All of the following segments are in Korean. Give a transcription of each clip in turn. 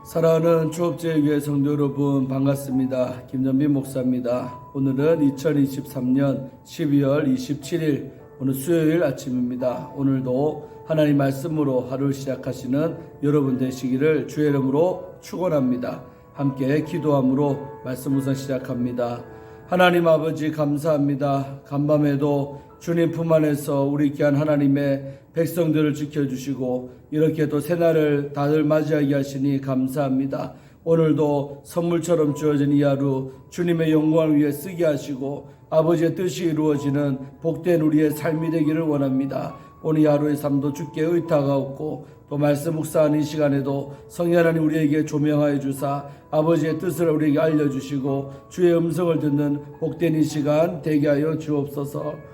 사랑하는 추억제일교회 성도 여러분 반갑습니다. 김전빈 목사입니다. 오늘은 2023년 12월 27일 오늘 수요일 아침입니다. 오늘도 하나님 말씀으로 하루를 시작하시는 여러분 되시기를 주의 이름으로 축원합니다. 함께 기도함으로 말씀 우선 시작합니다. 하나님 아버지 감사합니다. 간밤에도 주님 품 안에서 우리 귀한 하나님의 백성들을 지켜주시고 이렇게 또 새날을 다들 맞이하게 하시니 감사합니다. 오늘도 선물처럼 주어진 이 하루 주님의 영광을 위해 쓰게 하시고 아버지의 뜻이 이루어지는 복된 우리의 삶이 되기를 원합니다. 오늘 하루의 삶도 주께 의탁하옵고 또 말씀 묵상하는 이 시간에도 성령 하나님 우리에게 조명하여 주사 아버지의 뜻을 우리에게 알려주시고 주의 음성을 듣는 복된 이 시간 되게 하여 주옵소서.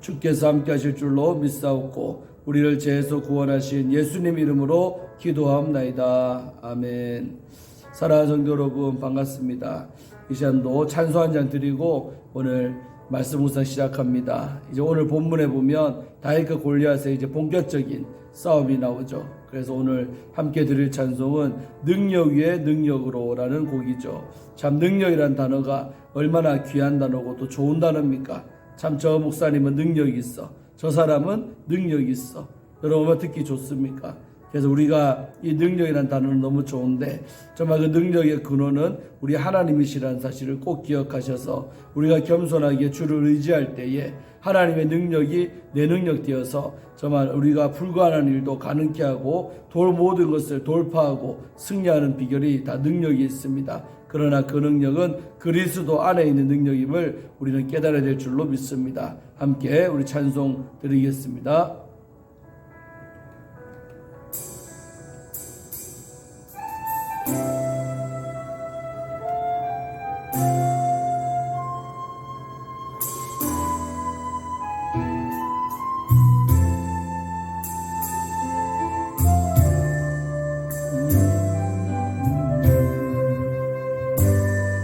주께서 함께 하실 줄로 믿사옵고 우리를 죄에서 구원하신 예수님 이름으로 기도하옵나이다. 아멘. 사랑하는 성도 여러분 반갑습니다. 이 시간도 찬송 한 장 드리고 오늘 말씀 묵상 시작합니다. 이제 오늘 본문에 보면 다윗과 골리앗의 이제 본격적인 싸움이 나오죠. 그래서 오늘 함께 드릴 찬송은 능력 위에 능력으로라는 곡이죠. 참 능력이란 단어가 얼마나 귀한 단어고 또 좋은 단어입니까? 참 저 목사님은 능력이 있어. 저 사람은 능력이 있어. 여러분 듣기 좋습니까? 그래서 우리가 이 능력이라는 단어는 너무 좋은데 정말 그 능력의 근원은 우리 하나님이시라는 사실을 꼭 기억하셔서 우리가 겸손하게 주를 의지할 때에 하나님의 능력이 내 능력 되어서 정말 우리가 불가능한 일도 가능케 하고 모든 것을 돌파하고 승리하는 비결이 다 능력이 있습니다. 그러나 그 능력은 그리스도 안에 있는 능력임을 우리는 깨달아야 될 줄로 믿습니다. 함께 우리 찬송 드리겠습니다.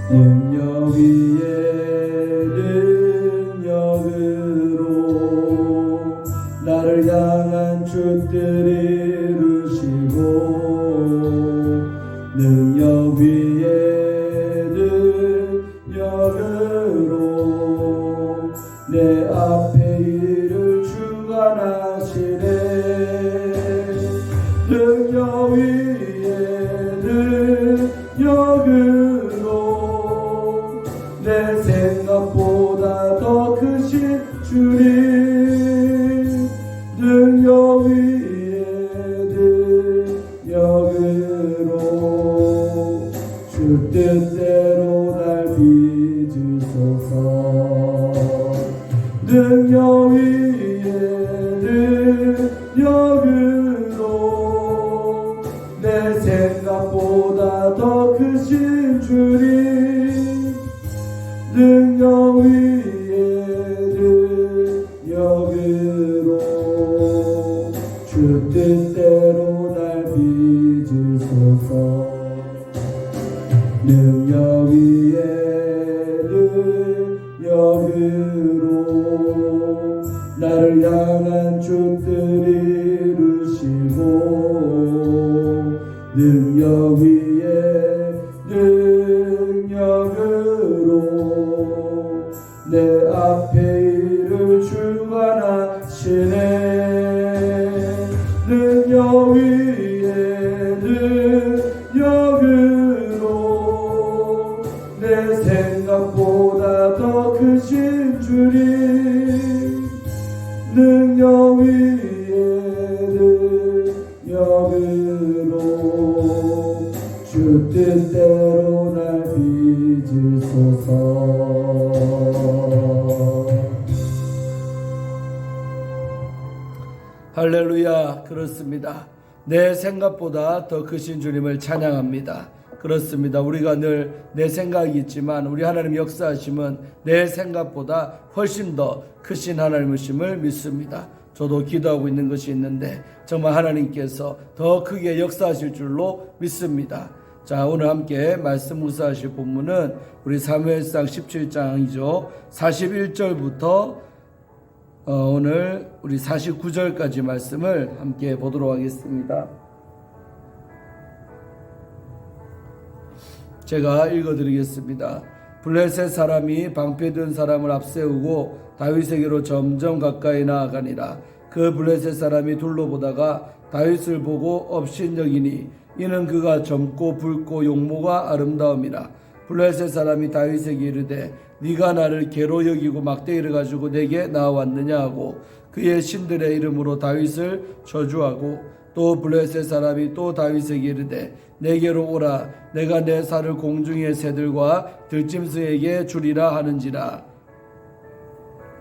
능력 위에 능력으로 나를 향한 주들이 이루시고 능력 위에 능력으로 내 앞에 일을 주관하시네. 능력 위에 능력으로 내 생각보다 더 크신 주님 능력 위에 능력으로 주 뜻대로 날 빚으소서. 능력 위에 능력으로 내 생각보다 더 크신 주님 능력 위에 능력으로 주 뜻대로 날 빚으소서. 능력 위에 능력으로 나를 향한 주들이 이루시고 능력 위에 능력으로 내 앞에 일을 주관하시네. 능력 위에 능력으로 내 생각보다 더 크신 주님 능력 위에 능력으로 주 뜻대로 날 빚으소서. 할렐루야. 그렇습니다. 내 생각보다 더 크신 주님을 찬양합니다. 그렇습니다. 우리가 늘 내 생각이 있지만 우리 하나님 역사하심은 내 생각보다 훨씬 더 크신 하나님이심을 믿습니다. 저도 기도하고 있는 것이 있는데 정말 하나님께서 더 크게 역사하실 줄로 믿습니다. 자, 오늘 함께 말씀 묵상하실 본문은 우리 사무엘상 17장이죠. 41절부터 오늘 우리 49절까지 말씀을 함께 보도록 하겠습니다. 제가 읽어드리겠습니다. 블레셋 사람이 방패든 사람을 앞세우고 다윗에게로 점점 가까이 나아가니라. 그 블레셋 사람이 둘러보다가 다윗을 보고 업신여기니 이는 그가 젊고 붉고 용모가 아름다움이라. 블레셋 사람이 다윗에게 이르되 네가 나를 개로 여기고 막대기를 가지고 내게 나왔느냐 하고 그의 신들의 이름으로 다윗을 저주하고 또 블레셋 사람이 또 다윗에게 이르되 내게로 오라. 내가 내 살을 공중의 새들과 들짐승에게 주리라 하는지라.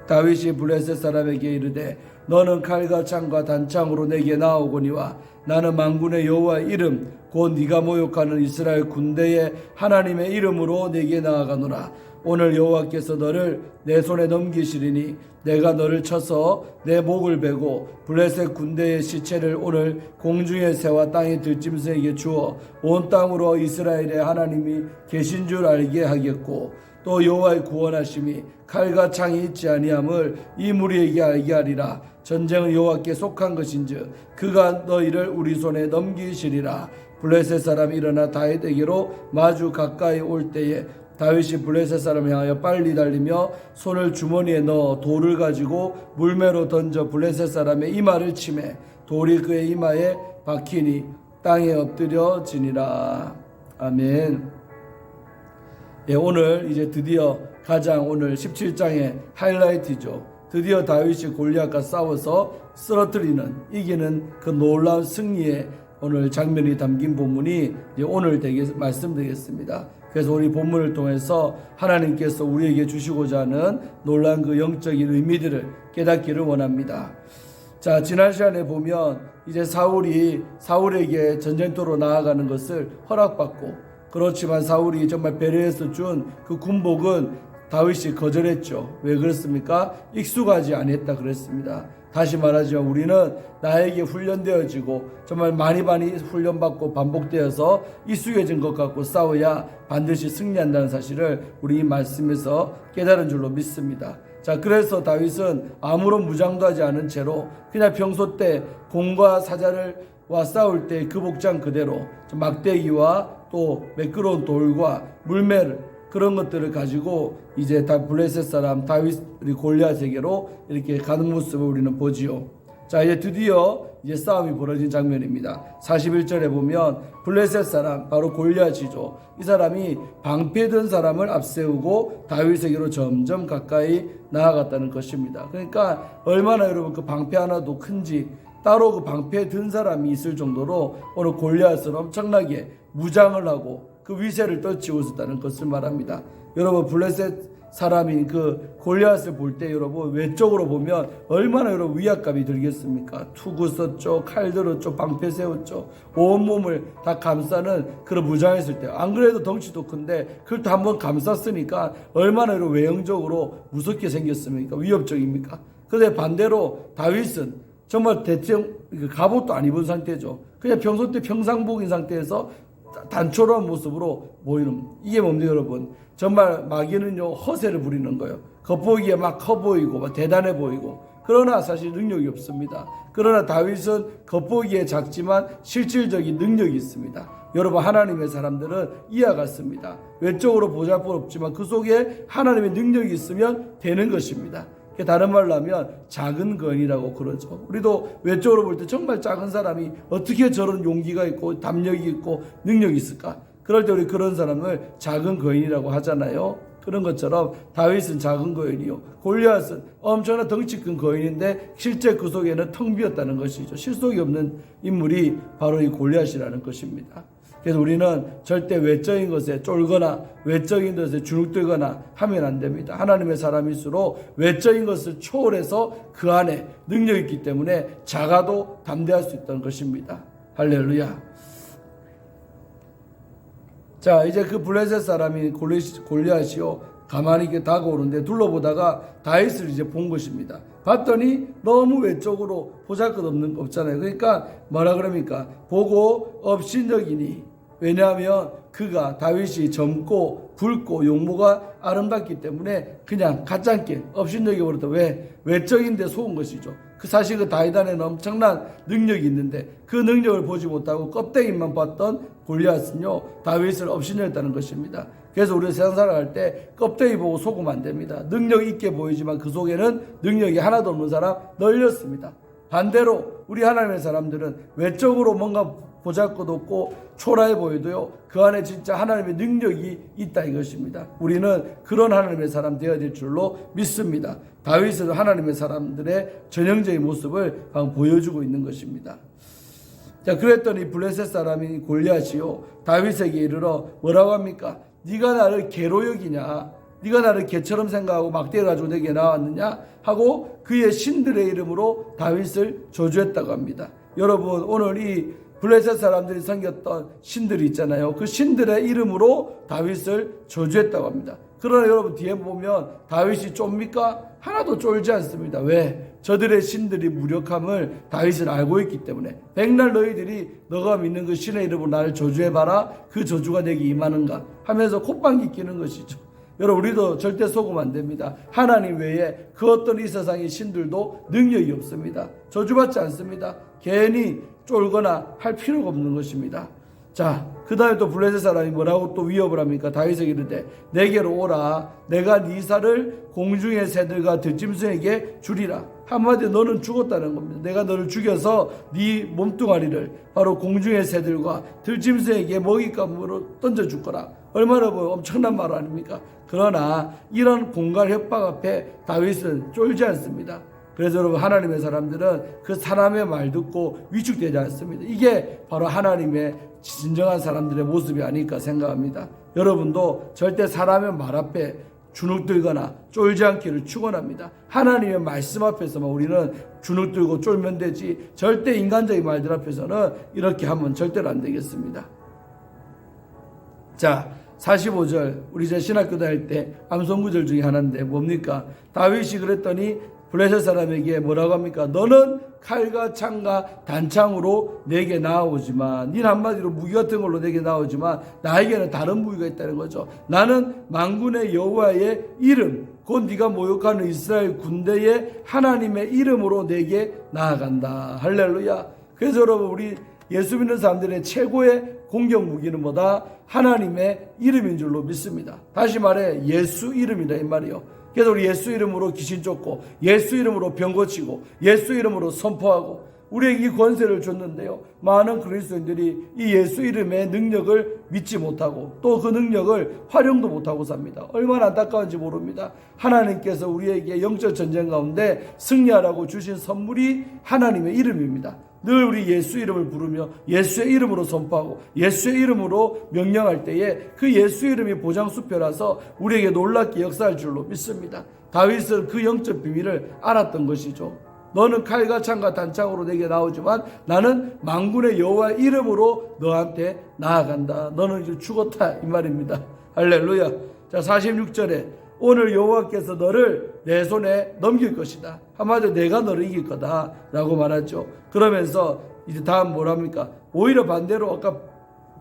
다윗이 블레셋 사람에게 이르되 너는 칼과 창과 단창으로 내게 나오거니와 나는 만군의 여호와의 이름 곧 네가 모욕하는 이스라엘 군대의 하나님의 이름으로 내게 나아가노라. 오늘 여호와께서 너를 내 손에 넘기시리니 내가 너를 쳐서 내 목을 베고 블레셋 군대의 시체를 오늘 공중의 새와 땅의 들짐승에게 주어 온 땅으로 이스라엘의 하나님이 계신 줄 알게 하겠고 또 여호와의 구원하심이 칼과 창이 있지 아니함을 이 무리에게 알게 하리라. 전쟁은 여호와께 속한 것인즉 그가 너희를 우리 손에 넘기시리라. 블레셋 사람이 일어나 다윗에게로 마주 가까이 올 때에 다윗이 블레셋 사람을 향하여 빨리 달리며 손을 주머니에 넣어 돌을 가지고 물매로 던져 블레셋 사람의 이마를 치매 돌이 그의 이마에 박히니 땅에 엎드려지니라. 아멘. 예, 오늘 이제 드디어 가장 오늘 17장의 하이라이트죠. 드디어 다윗이 골리앗과 싸워서 쓰러뜨리는 이기는 그 놀라운 승리의 오늘 장면이 담긴 본문이 이제 오늘 말씀드리겠습니다. 그래서 우리 본문을 통해서 하나님께서 우리에게 주시고자 하는 놀라운 그 영적인 의미들을 깨닫기를 원합니다. 자, 지난 시간에 보면 이제 사울에게 전쟁터로 나아가는 것을 허락받고 그렇지만 사울이 정말 배려해서 준 그 군복은 다윗이 거절했죠. 왜 그렇습니까? 익숙하지 않았다 그랬습니다. 다시 말하지만 우리는 나에게 훈련되어지고 정말 많이 훈련받고 반복되어서 익숙해진 것 같고 싸워야 반드시 승리한다는 사실을 우리 이 말씀에서 깨달은 줄로 믿습니다. 자, 그래서 다윗은 아무런 무장도 하지 않은 채로 그냥 평소 때 공과 사자와 싸울 때 그 복장 그대로 막대기와 또 매끄러운 돌과 물매를 그런 것들을 가지고 이제 다 블레셋 사람 다윗이 골리앗에게로 이렇게 가는 모습을 우리는 보지요. 자, 이제 드디어 이제 싸움이 벌어진 장면입니다. 41절에 보면 블레셋 사람 바로 골리앗이죠. 이 사람이 방패 든 사람을 앞세우고 다윗에게로 점점 가까이 나아갔다는 것입니다. 그러니까 얼마나 여러분 그 방패 하나도 큰지 따로 그 방패 든 사람이 있을 정도로 오늘 골리앗은 엄청나게 무장을 하고 그 위세를 떨치고 있었다는 것을 말합니다. 여러분 블레셋 사람이 그 골리앗을 볼 때 여러분 외적으로 보면 얼마나 여러분 위압감이 들겠습니까? 투구 썼죠, 칼 들었죠, 방패 세웠죠, 온몸을 다 감싸는 그런 무장했을 때 안 그래도 덩치도 큰데 그걸 또 한번 감쌌으니까 얼마나 여러분 외형적으로 무섭게 생겼습니까? 위협적입니까? 그런데 반대로 다윗은 정말 대충 갑옷도 안 입은 상태죠. 그냥 평소 때 평상복인 상태에서 단초로운 모습으로 보이는 이게 뭡니까 여러분? 정말 마귀는요 허세를 부리는 거예요. 겉보기에 막 커 보이고 막 대단해 보이고 그러나 사실 능력이 없습니다. 그러나 다윗은 겉보기에 작지만 실질적인 능력이 있습니다. 여러분 하나님의 사람들은 이와 같습니다. 외적으로 보잘것 없지만 그 속에 하나님의 능력이 있으면 되는 것입니다. 다른 말로 하면 작은 거인이라고 그러죠. 우리도 외적으로 볼 때 정말 작은 사람이 어떻게 저런 용기가 있고 담력이 있고 능력이 있을까? 그럴 때 우리 그런 사람을 작은 거인이라고 하잖아요. 그런 것처럼 다윗은 작은 거인이요, 골리앗은 엄청난 덩치 큰 거인인데 실제 그 속에는 텅 비었다는 것이죠. 실속이 없는 인물이 바로 이 골리앗이라는 것입니다. 그래서 우리는 절대 외적인 것에 쫄거나 외적인 것에 주눅들거나 하면 안 됩니다. 하나님의 사람일수록 외적인 것을 초월해서 그 안에 능력이 있기 때문에 작아도 담대할 수 있다는 것입니다. 할렐루야. 자, 이제 그 블레셋 사람이 골리앗이요 가만히 이렇게 다가오는데 둘러보다가 다윗을 이제 본 것입니다. 봤더니 너무 외적으로 보잘것없잖아요. 그러니까 뭐라 그럽니까? 보고 업신여기니 왜냐하면 그가 다윗이 젊고 붉고 용모가 아름답기 때문에 그냥 가짜게 업신여겨 버렸다. 왜? 외적인데 속은 것이죠. 그 사실 그 다윗 안에는 엄청난 능력이 있는데 그 능력을 보지 못하고 껍데기만 봤던 골리앗은요 다윗을 업신여겼다는 것입니다. 그래서 우리가 세상 살아갈 때 껍데기 보고 속으면 안 됩니다. 능력 있게 보이지만 그 속에는 능력이 하나도 없는 사람 널렸습니다. 반대로 우리 하나님의 사람들은 외적으로 뭔가 보잘것없고 초라해 보여도요 그 안에 진짜 하나님의 능력이 있다 이것입니다. 우리는 그런 하나님의 사람 되어야 될 줄로 믿습니다. 다윗은 하나님의 사람들의 전형적인 모습을 방금 보여주고 있는 것입니다. 자, 그랬더니 블레셋 사람인 골리앗이요 다윗에게 이르러 뭐라고 합니까? 네가 나를 개로 여기냐? 네가 나를 개처럼 생각하고 막대 가지고 내게 나왔느냐? 하고 그의 신들의 이름으로 다윗을 저주했다고 합니다. 여러분 오늘 이 블레셋 사람들이 섬겼던 신들이 있잖아요. 그 신들의 이름으로 다윗을 저주했다고 합니다. 그러나 여러분 뒤에 보면 다윗이 좁니까? 하나도 쫄지 않습니다. 왜? 저들의 신들이 무력함을 다윗은 알고 있기 때문에 백날 너희들이 너가 믿는 그 신의 이름으로 나를 저주해봐라. 그 저주가 내게 임하는가 하면서 콧방귀 끼는 것이죠. 여러분 우리도 절대 속으면 안 됩니다. 하나님 외에 그 어떤 이 세상의 신들도 능력이 없습니다. 저주받지 않습니다. 괜히 쫄거나 할 필요가 없는 것입니다. 자, 그 다음에 또 블레셋 사람이 뭐라고 또 위협을 합니까? 다윗에게 이르되 내게로 오라. 내가 네 살을 공중의 새들과 들짐승에게 주리라. 한마디로 너는 죽었다는 겁니다. 내가 너를 죽여서 네 몸뚱아리를 바로 공중의 새들과 들짐승에게 먹잇감으로 던져줄 거라. 얼마나 엄청난 말 아닙니까? 그러나 이런 공갈 협박 앞에 다윗은 쫄지 않습니다. 그래서 여러분 하나님의 사람들은 그 사람의 말 듣고 위축되지 않습니다. 이게 바로 하나님의 진정한 사람들의 모습이 아닐까 생각합니다. 여러분도 절대 사람의 말 앞에 주눅들거나 쫄지 않기를 축원합니다. 하나님의 말씀 앞에서만 우리는 주눅들고 쫄면 되지 절대 인간적인 말들 앞에서는 이렇게 하면 절대로 안 되겠습니다. 자, 45절 우리 제 신학교 다닐 때 암송구절 중에 하나인데 뭡니까? 다윗이 그랬더니 블레셋 사람에게 뭐라고 합니까? 너는 칼과 창과 단창으로 내게 나오지만 네 한마디로 무기 같은 걸로 내게 나오지만 나에게는 다른 무기가 있다는 거죠. 나는 만군의 여호와의 이름 곧 네가 모욕하는 이스라엘 군대의 하나님의 이름으로 내게 나아간다. 할렐루야. 그래서 여러분 우리 예수 믿는 사람들의 최고의 공격 무기는 뭐다? 하나님의 이름인 줄로 믿습니다. 다시 말해 예수 이름이다 이 말이요. 그래서 우리 예수 이름으로 귀신 쫓고 예수 이름으로 병 고치고 예수 이름으로 선포하고 우리에게 이 권세를 줬는데요. 많은 그리스도인들이 이 예수 이름의 능력을 믿지 못하고 또 그 능력을 활용도 못하고 삽니다. 얼마나 안타까운지 모릅니다. 하나님께서 우리에게 영적 전쟁 가운데 승리하라고 주신 선물이 하나님의 이름입니다. 늘 우리 예수 이름을 부르며 예수의 이름으로 선포하고 예수의 이름으로 명령할 때에 그 예수 이름이 보장수표라서 우리에게 놀랍게 역사할 줄로 믿습니다. 다윗은 그 영적 비밀을 알았던 것이죠. 너는 칼과 창과 단창으로 내게 나오지만 나는 만군의 여호와의 이름으로 너한테 나아간다. 너는 이제 죽었다 이 말입니다. 할렐루야. 자, 46절에 오늘 여호와께서 너를 내 손에 넘길 것이다. 한마디로 내가 너를 이길 거다 라고 말하죠. 그러면서 이제 다음 뭐랍니까? 오히려 반대로 아까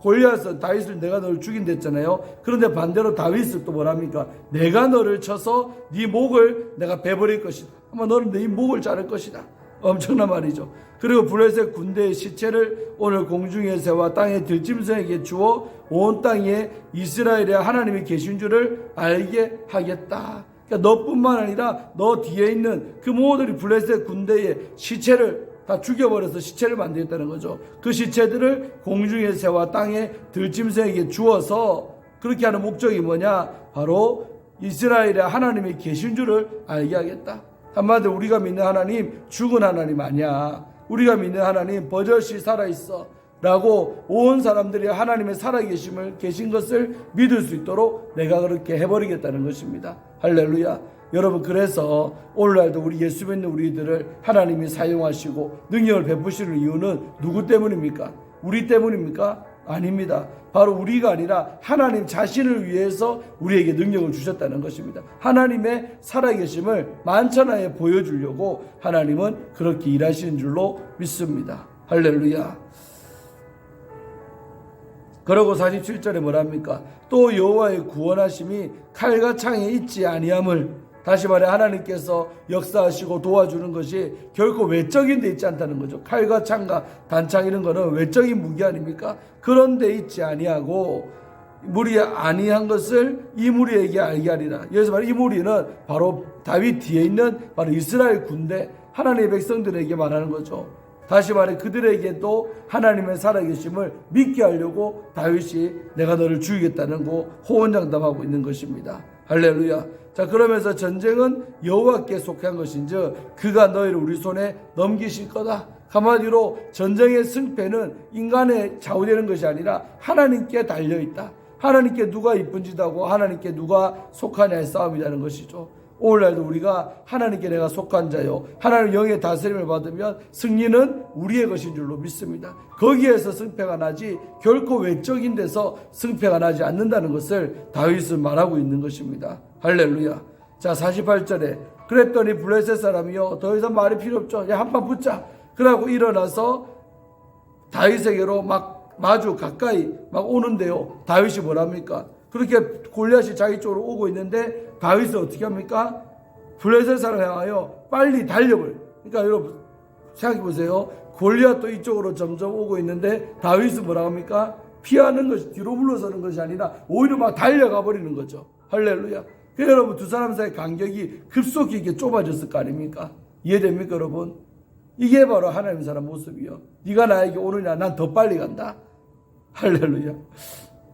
골리앗은 다윗을 내가 너를 죽인다 했잖아요. 그런데 반대로 다윗은 또 뭐랍니까? 내가 너를 쳐서 네 목을 내가 베버릴 것이다. 아마 너는 네 목을 자를 것이다. 엄청난 말이죠. 그리고 블레셋 군대의 시체를 오늘 공중의 새와 땅의 들짐승에게 주어 온 땅에 이스라엘의 하나님이 계신 줄을 알게 하겠다. 그러니까 너뿐만 아니라 너 뒤에 있는 그 모든 블레셋 군대의 시체를 다 죽여버려서 시체를 만들겠다는 거죠. 그 시체들을 공중의 새와 땅의 들짐승에게 주어서 그렇게 하는 목적이 뭐냐? 바로 이스라엘의 하나님이 계신 줄을 알게 하겠다. 한마디로 우리가 믿는 하나님 죽은 하나님 아니야. 우리가 믿는 하나님 버젓이 살아있어 라고 온 사람들이 하나님의 계신 것을 믿을 수 있도록 내가 그렇게 해버리겠다는 것입니다. 할렐루야. 여러분 그래서 오늘날도 우리 예수 믿는 우리들을 하나님이 사용하시고 능력을 베푸시는 이유는 누구 때문입니까? 우리 때문입니까? 아닙니다. 바로 우리가 아니라 하나님 자신을 위해서 우리에게 능력을 주셨다는 것입니다. 하나님의 살아계심을 만천하에 보여주려고 하나님은 그렇게 일하시는 줄로 믿습니다. 할렐루야. 그러고 47절에 뭐랍니까? 또 여호와의 구원하심이 칼과 창에 있지 아니함을, 다시 말해 하나님께서 역사하시고 도와주는 것이 결코 외적인 데 있지 않다는 거죠. 칼과 창과 단창 이런 거는 외적인 무기 아닙니까? 그런 데 있지 아니하고 무리 아니한 것을 이 무리에게 알게 하리라. 여기서 말해 이 무리는 바로 다윗 뒤에 있는 바로 이스라엘 군대, 하나님의 백성들에게 말하는 거죠. 다시 말해 그들에게도 하나님의 살아계심을 믿게 하려고 다윗이 내가 너를 죽이겠다는 거 호언장담하고 있는 것입니다. 할렐루야. 자, 그러면서 전쟁은 여호와께 속한 것인즉 그가 너희를 우리 손에 넘기실 거다. 한마디로 전쟁의 승패는 인간에 좌우되는 것이 아니라 하나님께 달려있다. 하나님께 누가 이쁜지도 하고 하나님께 누가 속하냐의 싸움이라는 것이죠. 오늘날도 우리가 하나님께 내가 속한 자요, 하나님 영의 다스림을 받으면 승리는 우리의 것인 줄로 믿습니다. 거기에서 승패가 나지 결코 외적인 데서 승패가 나지 않는다는 것을 다윗은 말하고 있는 것입니다. 할렐루야. 자, 48절에 그랬더니 블레셋 사람이요 더 이상 말이 필요 없죠. 야, 한판 붙자. 그러고 일어나서 다윗에게로 막 마주 가까이 막 오는데요. 다윗이 뭐랍니까? 그렇게 골리앗이 자기 쪽으로 오고 있는데 다윗은 어떻게 합니까? 블레셋 사람을 향하여 빨리 달려버려. 그러니까 여러분 생각해 보세요. 골리앗도 이쪽으로 점점 오고 있는데 다윗은 뭐라고 합니까? 피하는 것이, 뒤로 물러서는 것이 아니라 오히려 막 달려가 버리는 거죠. 할렐루야. 그래서 여러분 두 사람 사이 간격이 급속히 이렇게 좁아졌을 거 아닙니까? 이해됩니까 여러분? 이게 바로 하나님 사람 모습이요. 네가 나에게 오느냐, 난 더 빨리 간다. 할렐루야.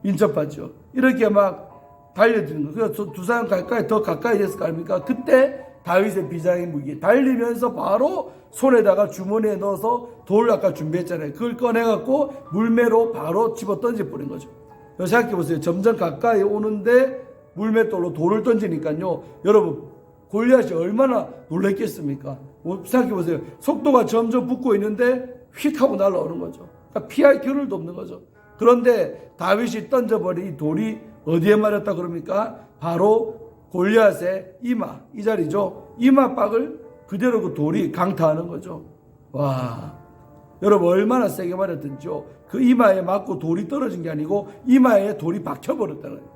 인접하죠. 이렇게 막 달려드는 거예요. 그래서 두 사람 더 가까이 됐을 거 아닙니까? 그때 다윗의 비장의 무기 달리면서 바로 손에다가 주머니에 넣어서 돌을 아까 준비했잖아요. 그걸 꺼내갖고 물매로 바로 집어 던져버린 거죠. 생각해보세요. 점점 가까이 오는데 물맷돌로 돌을 던지니까요. 여러분 골리앗이 얼마나 놀랬겠습니까? 생각해보세요. 속도가 점점 붙고 있는데 휙 하고 날아오는 거죠. 그러니까 피할 겨를도 없는 거죠. 그런데 다윗이 던져버린 이 돌이 어디에 맞았다 그럽니까? 바로 골리앗의 이마, 이 자리죠. 이마박을 그대로 그 돌이 강타하는 거죠. 와, 여러분 얼마나 세게 맞았든지요. 그 이마에 맞고 돌이 떨어진 게 아니고 이마에 돌이 박혀버렸다는 거예요.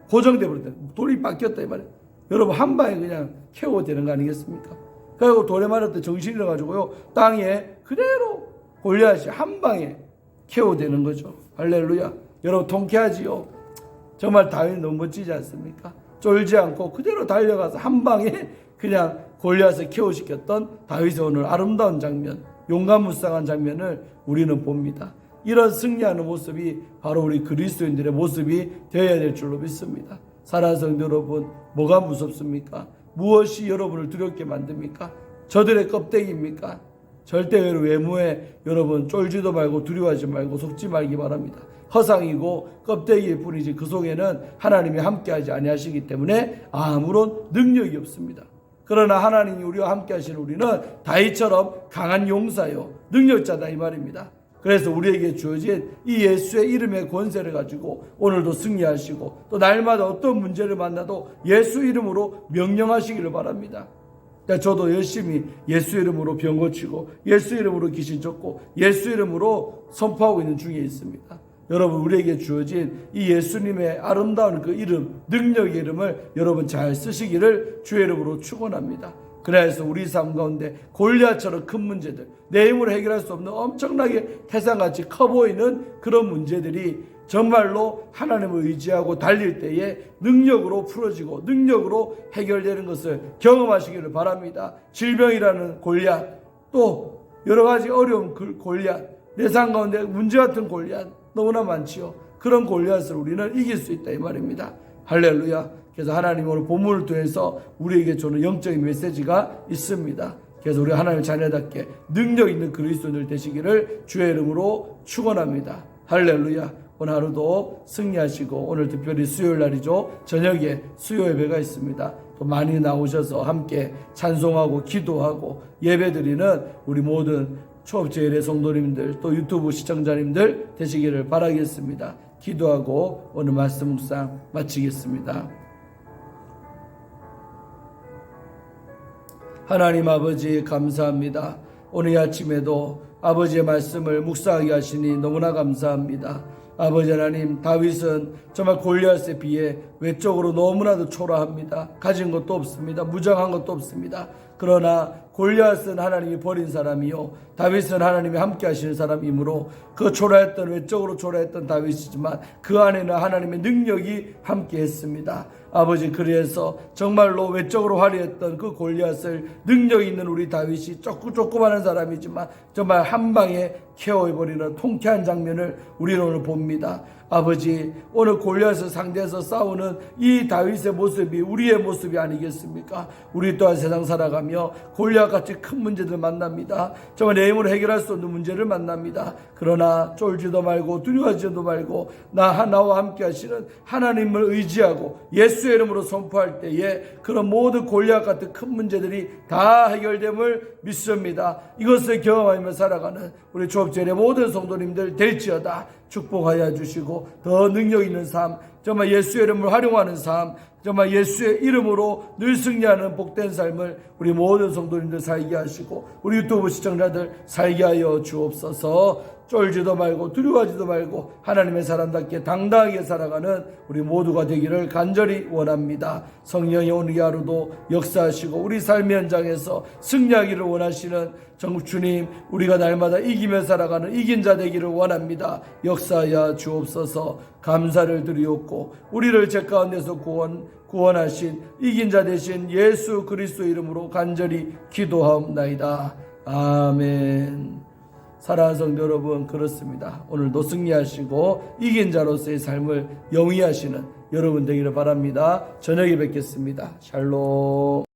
고정돼 버렸다. 돌이 박혔다 이 말이에요. 여러분 한 방에 그냥 KO 되는 거 아니겠습니까? 그리고 돌에 맞았을 때 정신이 잃어가지고요. 땅에 그대로 골리앗이 한 방에 KO 되는 거죠. 할렐루야. 여러분 통쾌하지요. 정말 다윗 너무 멋지지 않습니까? 쫄지 않고 그대로 달려가서 한 방에 그냥 골리앗을 KO시켰던 다윗의 오늘 아름다운 장면, 용감무쌍한 장면을 우리는 봅니다. 이런 승리하는 모습이 바로 우리 그리스도인들의 모습이 되어야 될 줄로 믿습니다. 사랑하는 성도 여러분, 뭐가 무섭습니까? 무엇이 여러분을 두렵게 만듭니까? 저들의 껍데기입니까? 절대 외모에 여러분 쫄지도 말고 두려워하지 말고 속지 말기 바랍니다. 허상이고 껍데기일 뿐이지 그 속에는 하나님이 함께하지 아니하시기 때문에 아무런 능력이 없습니다. 그러나 하나님이 우리와 함께 하시는 우리는 다윗처럼 강한 용사요 능력자다 이 말입니다. 그래서 우리에게 주어진 이 예수의 이름의 권세를 가지고 오늘도 승리하시고 또 날마다 어떤 문제를 만나도 예수 이름으로 명령하시기를 바랍니다. 저도 열심히 예수 이름으로 병 고치고 예수 이름으로 귀신 쫓고 예수 이름으로 선포하고 있는 중에 있습니다. 여러분 우리에게 주어진 이 예수님의 아름다운 그 이름, 능력의 이름을 여러분 잘 쓰시기를 주의 이름으로 축원합니다. 그래서 우리 삶 가운데 골리앗처럼 큰 문제들, 내 힘으로 해결할 수 없는 엄청나게 태산같이 커 보이는 그런 문제들이 정말로 하나님을 의지하고 달릴 때에 능력으로 풀어지고 능력으로 해결되는 것을 경험하시기를 바랍니다. 질병이라는 골리앗, 또 여러 가지 어려운 골리앗, 내 삶 가운데 문제 같은 골리앗 너무나 많지요. 그런 골리앗을 우리는 이길 수 있다 이 말입니다. 할렐루야. 그래서 하나님 오늘 본문을 통해서 우리에게 주는 영적인 메시지가 있습니다. 그래서 우리 하나님의 자녀답게 능력 있는 그리스도인들 되시기를 주의 이름으로 축원합니다. 할렐루야. 오늘 하루도 승리하시고 오늘 특별히 수요일 날이죠. 저녁에 수요 예배가 있습니다. 또 많이 나오셔서 함께 찬송하고 기도하고 예배드리는 우리 모든 초업제일의 성도님들 또 유튜브 시청자님들 되시기를 바라겠습니다. 기도하고 오늘 말씀 묵상 마치겠습니다. 하나님 아버지 감사합니다. 오늘 아침에도 아버지의 말씀을 묵상하게 하시니 너무나 감사합니다. 아버지 하나님, 다윗은 정말 골리앗에 비해 외적으로 너무나도 초라합니다. 가진 것도 없습니다. 무장한 것도 없습니다. 그러나 골리앗은 하나님이 버린 사람이요, 다윗은 하나님이 함께 하시는 사람이므로 그 초라했던, 외적으로 초라했던 다윗이지만 그 안에는 하나님의 능력이 함께 했습니다. 아버지, 그래서 정말로 외적으로 화려했던 그 골리앗을 능력 있는 우리 다윗이 조그마한 사람이지만 정말 한 방에 케어해버리는 통쾌한 장면을 우리는 오늘 봅니다. 아버지, 오늘 골리앗을 상대해서 싸우는 이 다윗의 모습이 우리의 모습이 아니겠습니까? 우리 또한 세상 살아가며 골리앗같이 큰 문제들 만납니다. 정말 내 힘으로 해결할 수 없는 문제를 만납니다. 그러나 쫄지도 말고 두려워하지도 말고 나와 함께 하시는 하나님을 의지하고 예수의 이름으로 선포할 때에 그런 모든 골리앗 같은 큰 문제들이 다 해결됨을 믿습니다. 이것을 경험하며 살아가는 우리 조업절의 모든 성도님들 될지어다. 축복하여 주시고 더 능력 있는 삶, 정말 예수의 이름을 활용하는 삶, 정말 예수의 이름으로 늘 승리하는 복된 삶을 우리 모든 성도님들 살게 하시고 우리 유튜브 시청자들 살게 하여 주옵소서. 쫄지도 말고 두려워하지도 말고 하나님의 사람답게 당당하게 살아가는 우리 모두가 되기를 간절히 원합니다. 성령이 오늘 이 하루도 역사하시고 우리 삶의 현장에서 승리하기를 원하시는 주님, 우리가 날마다 이기며 살아가는 이긴 자 되기를 원합니다. 역사하여 주옵소서. 감사를 드리옵고 우리를 죄 가운데서 구원하신 이긴 자 되신 예수 그리스도 이름으로 간절히 기도하옵나이다. 아멘. 사랑하는 성도 여러분, 그렇습니다. 오늘도 승리하시고 이긴 자로서의 삶을 영위하시는 여러분 되기를 바랍니다. 저녁에 뵙겠습니다. 샬롬.